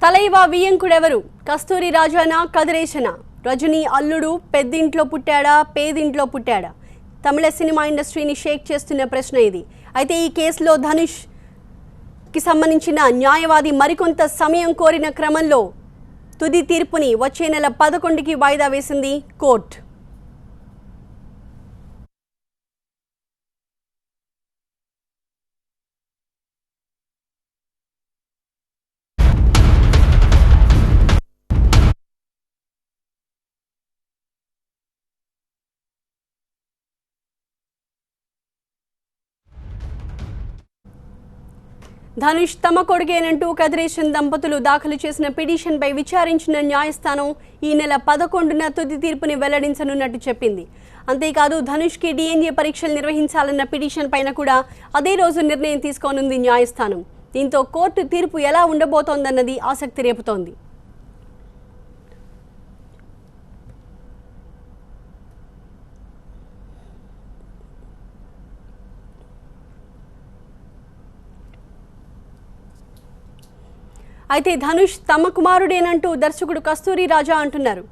తలైవా వియంకుడెవరు? కస్తూరి రాజానా కదిరేశనా? రజనీ అల్లుడు పెద్దింట్లో పుట్టాడా పేదింట్లో పుట్టాడా? తమిళ సినిమా ఇండస్ట్రీని షేక్ చేస్తున్న ప్రశ్న ఇది. అయితే ఈ కేసులో ధనుష్ కి సంబంధించిన న్యాయవాది మరికొంత సమయం కోరిన క్రమంలో తుది తీర్పుని వచ్చే నెల 11కి వాయిదా వేసింది కోర్టు. ధనుష్ తమ కొడుకేనంటూ కదిరేశన్ దంపతులు దాఖలు చేసిన పిటిషన్పై విచారించిన న్యాయస్థానం ఈ నెల 11న తుది తీర్పుని వెల్లడించనున్నట్టు చెప్పింది. అంతేకాదు ధనుష్కి DNA పరీక్షలు నిర్వహించాలన్న పిటిషన్ పైన కూడా అదే రోజు నిర్ణయం తీసుకోనుంది న్యాయస్థానం. దీంతో కోర్టు తీర్పు ఎలా ఉండబోతోందన్నది ఆసక్తి రేపుతోంది. అయితే ధనుష్ తమ కుమారుడేనంటూ దర్శకుడు కస్తూరి రాజా అంటున్నారు,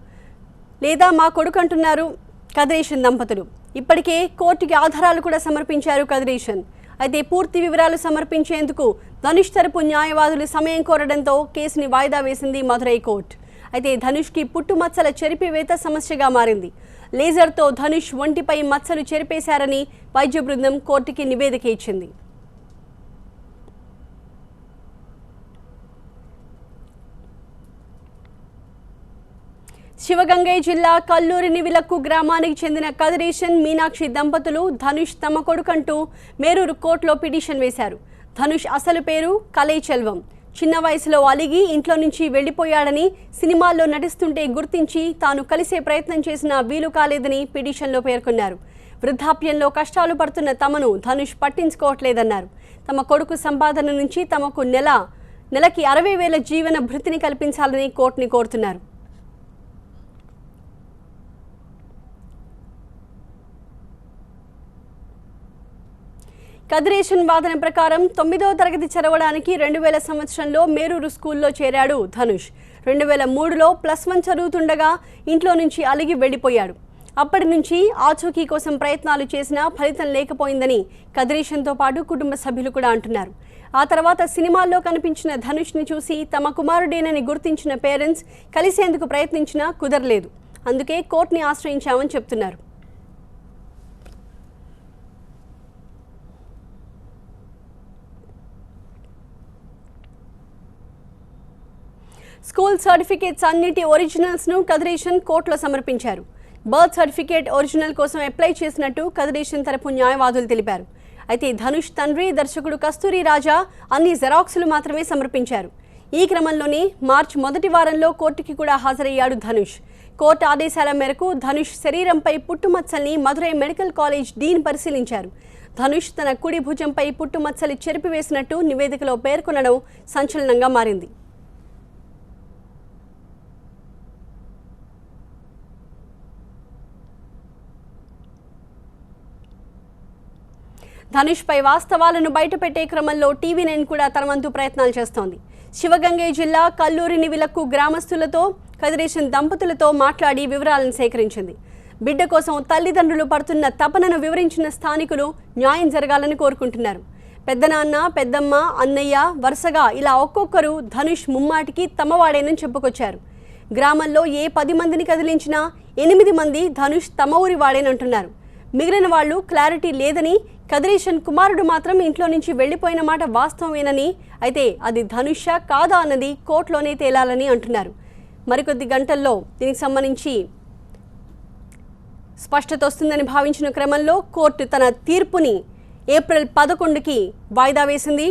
లేదా మా కొడుకు అంటున్నారు కదిరేశన్ దంపతులు. ఇప్పటికే కోర్టుకి ఆధారాలు కూడా సమర్పించారు కదిరేశన్. అయితే పూర్తి వివరాలు సమర్పించేందుకు ధనుష్ తరపు న్యాయవాదులు సమయం కోరడంతో కేసుని వాయిదా వేసింది మదురై కోర్టు. అయితే ధనుష్కి పుట్టుమచ్చల చెరిపివేత సమస్యగా మారింది. లేజర్తో ధనుష్ ఒంటిపై మచ్చలు చెరిపేశారని వైద్య బృందం కోర్టుకి నివేదిక ఇచ్చింది. శివగంగై జిల్లా కల్లూరి నివిలక్కు గ్రామానికి చెందిన కదిరేశన్ మీనాక్షి దంపతులు ధనుష్ తమ కొడుకంటూ మేరూరు కోర్టులో పిటిషన్ వేశారు. ధనుష్ అసలు పేరు కలై చెల్వం. చిన్న వయసులో అలిగి ఇంట్లో నుంచి వెళ్లిపోయాడని, సినిమాల్లో నటిస్తుంటే గుర్తించి తాను కలిసే ప్రయత్నం చేసినా వీలు కాలేదని పిటిషన్లో పేర్కొన్నారు. వృద్ధాప్యంలో కష్టాలు పడుతున్న తమను ధనుష్ పట్టించుకోవట్లేదన్నారు. తమ కొడుకు సంపాదన నుంచి తమకు నెలకి 60,000 జీవన భృతిని కల్పించాలని కోర్టుని కోరుతున్నారు. కదిరేశన్ వాదన ప్రకారం 9వ తరగతి చదవడానికి 2000 సంవత్సరంలో మేరూరు స్కూల్లో చేరాడు ధనుష్. 2003లో +1 చదువుతుండగా ఇంట్లో నుంచి అలిగి వెళ్లిపోయాడు. అప్పటి నుంచి ఆచూకీ కోసం ప్రయత్నాలు చేసినా ఫలితం లేకపోయిందని కదిరేశన్తో పాటు కుటుంబ సభ్యులు కూడా అంటున్నారు. ఆ తర్వాత సినిమాల్లో కనిపించిన ధనుష్ని చూసి తమ కుమారుడేనని గుర్తించిన పేరెంట్స్ కలిసేందుకు ప్రయత్నించినా కుదరలేదు. అందుకే కోర్టుని ఆశ్రయించామని చెప్తున్నారు. స్కూల్ సర్టిఫికేట్స్ అన్నిటి ఒరిజినల్స్ను కదిరేశన్ కోర్టులో సమర్పించారు. బర్త్ సర్టిఫికేట్ ఒరిజినల్ కోసం అప్లై చేసినట్టు కదిరేశన్ తరపు న్యాయవాదులు తెలిపారు. అయితే ధనుష్ తండ్రి దర్శకుడు కస్తూరి రాజా అన్ని జెరాక్సులు మాత్రమే సమర్పించారు. ఈ క్రమంలోనే మార్చి మొదటి వారంలో కోర్టుకి కూడా హాజరయ్యాడు ధనుష్. కోర్టు ఆదేశాల మేరకు ధనుష్ శరీరంపై పుట్టుమచ్చల్ని మదురై మెడికల్ కాలేజ్ డీన్ పరిశీలించారు. ధనుష్ తన కుడి భుజంపై పుట్టుమచ్చలు చెరిపివేసినట్టు నివేదికలో పేర్కొనడం సంచలనంగా మారింది. ధనుష్ పై వాస్తవాలను బయటపెట్టే క్రమంలో TV9 కూడా తన వంతు ప్రయత్నాలు చేస్తోంది. శివగంగై జిల్లా కల్లూరి నివిలక్కు గ్రామస్తులతో కదిరేశన్ దంపతులతో మాట్లాడి వివరాలను సేకరించింది. బిడ్డ కోసం తల్లిదండ్రులు పడుతున్న తపనను వివరించిన స్థానికులు న్యాయం జరగాలని కోరుకుంటున్నారు. పెద్దనాన్న, పెద్దమ్మ, అన్నయ్య వరుసగా ఇలా ఒక్కొక్కరు ధనుష్ ముమ్మాటికి తమవాడేనని చెప్పుకొచ్చారు. గ్రామంలో ఏ 10 మందిని కదిలించినా 8 మంది ధనుష్ తమ ఊరి వాడేనంటున్నారు. మిగిలిన వాళ్ళు క్లారిటీ లేదని, కదిరేశన్ కుమారుడు మాత్రం ఇంట్లో నుంచి వెళ్లిపోయిన మాట వాస్తవమేనని, అయితే అది ధనుషా కాదా అన్నది కోర్టులోనే తేలాలని అంటున్నారు. మరికొద్ది గంటల్లో దీనికి సంబంధించి స్పష్టత వస్తుందని భావించిన క్రమంలో కోర్టు తన తీర్పుని ఏప్రిల్ 11కి వాయిదా వేసింది.